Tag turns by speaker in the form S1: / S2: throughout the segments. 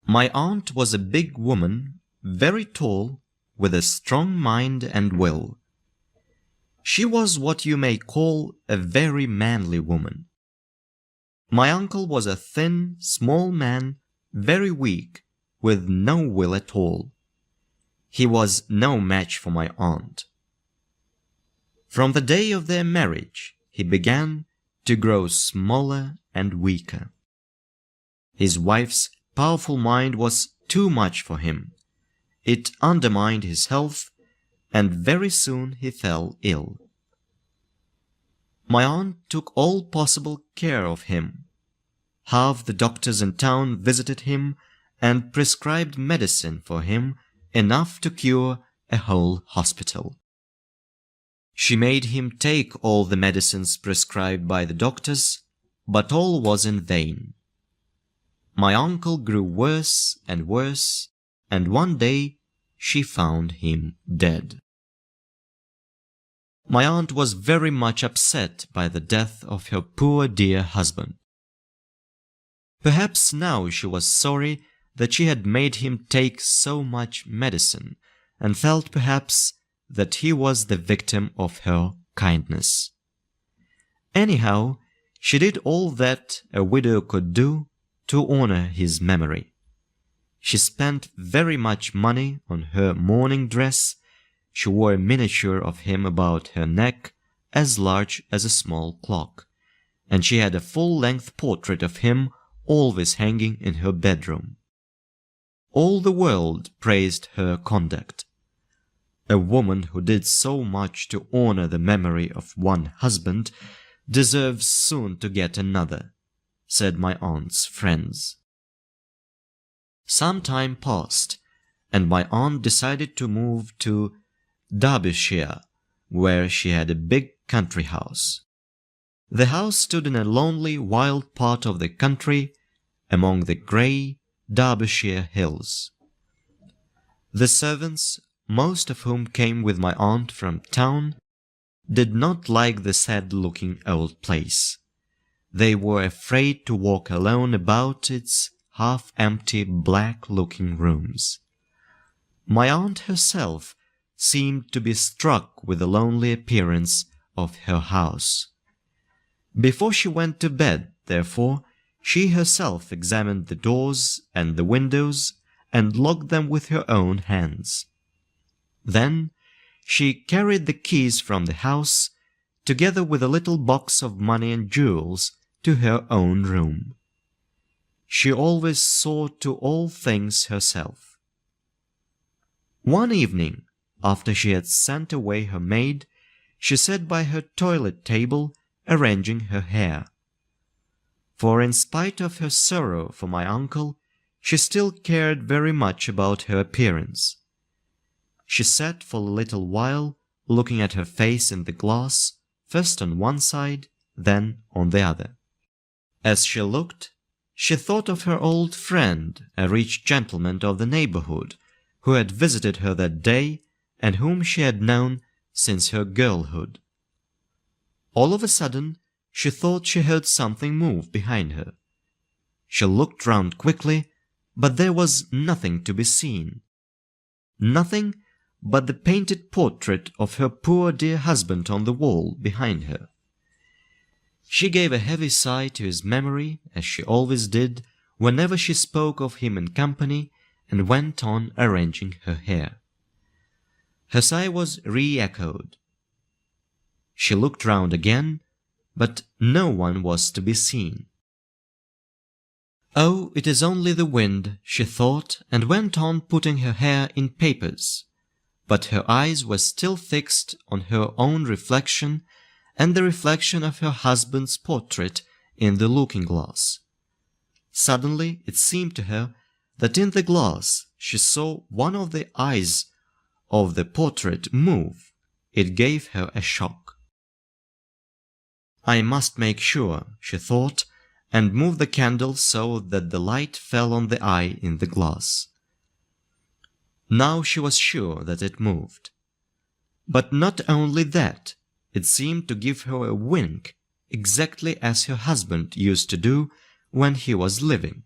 S1: My aunt was a big woman, very tall, with a strong mind and will. She was what you may call a very manly woman. My uncle was a thin, small man, very weak, with no will at all. He was no match for my aunt. From the day of their marriage, he began to grow smaller and weaker. His wife's powerful mind was too much for him. It undermined his health, and very soon he fell ill. My aunt took all possible care of him. Half the doctors in town visited him and prescribed medicine for him, enough to cure a whole hospital. She made him take all the medicines prescribed by the doctors, but all was in vain. My uncle grew worse, and one day she found him dead. My aunt was very much upset by the death of her poor dear husband. Perhaps now she was sorry that she had made him take so much medicine, and felt perhaps that he was the victim of her kindness. Anyhow, she did all that a widow could do to honor his memory. She spent very much money on her mourning dress. She wore a miniature of him about her neck, as large as a small clock, and she had a full-length portrait of him always hanging in her bedroom. All the world praised her conduct. A woman who did so much to honor the memory of one husband deserves soon to get another, said my aunt's friends. Some time passed, and my aunt decided to move to Derbyshire, where she had a big country house. The house stood in a lonely, wild part of the country, among the grey Derbyshire hills. The servants, most of whom came with my aunt from town, did not like the sad-looking old place. They were afraid to walk alone about its half-empty, black-looking rooms. My aunt herself seemed to be struck with the lonely appearance of her house. Before she went to bed, therefore, she herself examined the doors and the windows and locked them with her own hands. Then she carried the keys from the house, together with a little box of money and jewels, to her own room. She always saw to all things herself. One evening, after she had sent away her maid, she sat by her toilet table arranging her hair. For in spite of her sorrow for my uncle, she still cared very much about her appearance. She sat for a little while looking at her face in the glass, first on one side, then on the other. As she looked, she thought of her old friend, a rich gentleman of the neighborhood, who had visited her that day and whom she had known since her girlhood. All of a sudden, she thought she heard something move behind her. She looked round quickly, but there was nothing to be seen. Nothing but the painted portrait of her poor dear husband on the wall behind her. She gave a heavy sigh to his memory, as she always did whenever she spoke of him in company, and went on arranging her hair. Her sigh was re-echoed. She looked round again, but no one was to be seen. "Oh, it is only the wind," she thought, and went on putting her hair in papers. But her eyes were still fixed on her own reflection and the reflection of her husband's portrait in the looking-glass. Suddenly it seemed to her that in the glass she saw one of the eyes of the portrait move. It gave her a shock. "I must make sure," she thought, and moved the candle so that the light fell on the eye in the glass. Now she was sure that it moved. But not only that, it seemed to give her a wink, exactly as her husband used to do when he was living.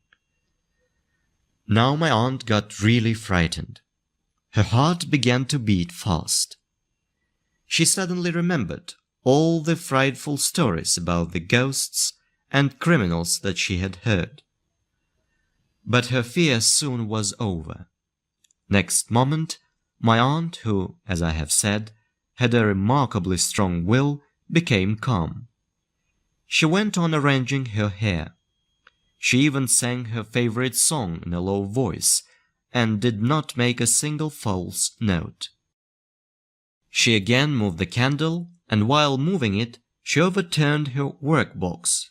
S1: Now my aunt got really frightened. Her heart began to beat fast. She suddenly remembered all the frightful stories about the ghosts and criminals that she had heard. But her fear soon was over. Next moment, my aunt, who, as I have said, had a remarkably strong will, became calm. She went on arranging her hair. She even sang her favorite song in a low voice and did not make a single false note. She again moved the candle, and while moving it, she overturned her workbox.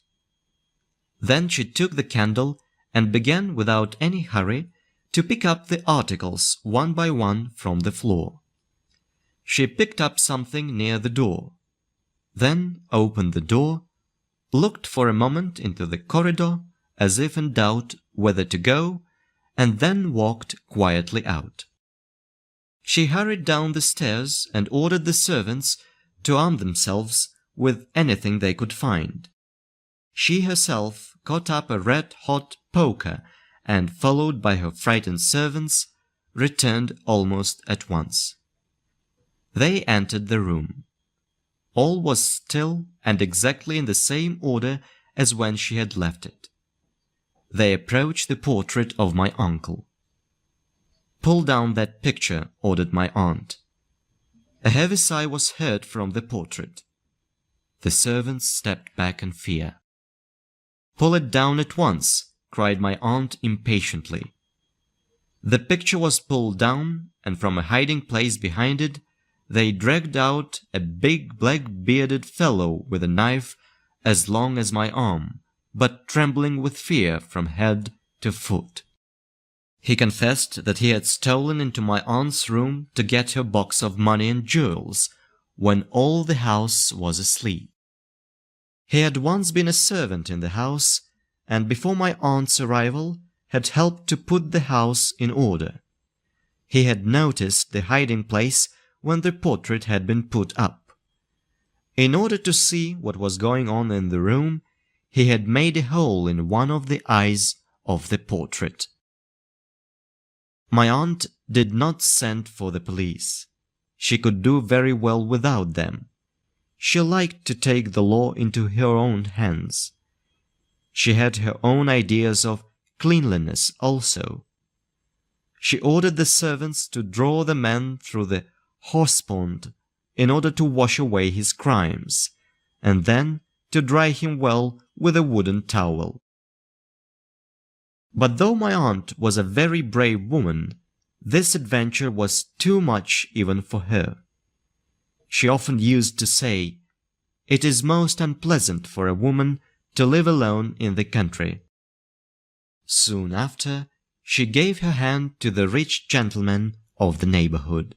S1: Then she took the candle and began, without any hurry, to pick up the articles one by one from the floor. She picked up something near the door, then opened the door, looked for a moment into the corridor as if in doubt whether to go, and then walked quietly out. She hurried down the stairs and ordered the servants to arm themselves with anything they could find. She herself caught up a red-hot poker and, followed by her frightened servants, returned almost at once. They entered the room. All was still and exactly in the same order as when she had left it. They approached the portrait of my uncle. "Pull down that picture," ordered my aunt. A heavy sigh was heard from the portrait. The servants stepped back in fear. "Pull it down at once," cried my aunt impatiently. The picture was pulled down, and from a hiding place behind it, they dragged out a big black-bearded fellow with a knife as long as my arm, but trembling with fear from head to foot. He confessed that he had stolen into my aunt's room to get her box of money and jewels, when all the house was asleep. He had once been a servant in the house, and before my aunt's arrival had helped to put the house in order. He had noticed the hiding place when the portrait had been put up. In order to see what was going on in the room, he had made a hole in one of the eyes of the portrait. My aunt did not send for the police. She could do very well without them. She liked to take the law into her own hands. She had her own ideas of cleanliness also. She ordered the servants to draw the man through the horsepond in order to wash away his crimes, and then to dry him well with a wooden towel. But though my aunt was a very brave woman, this adventure was too much even for her. She often used to say, "It is most unpleasant for a woman to live alone in the country." Soon after, she gave her hand to the rich gentleman of the neighborhood.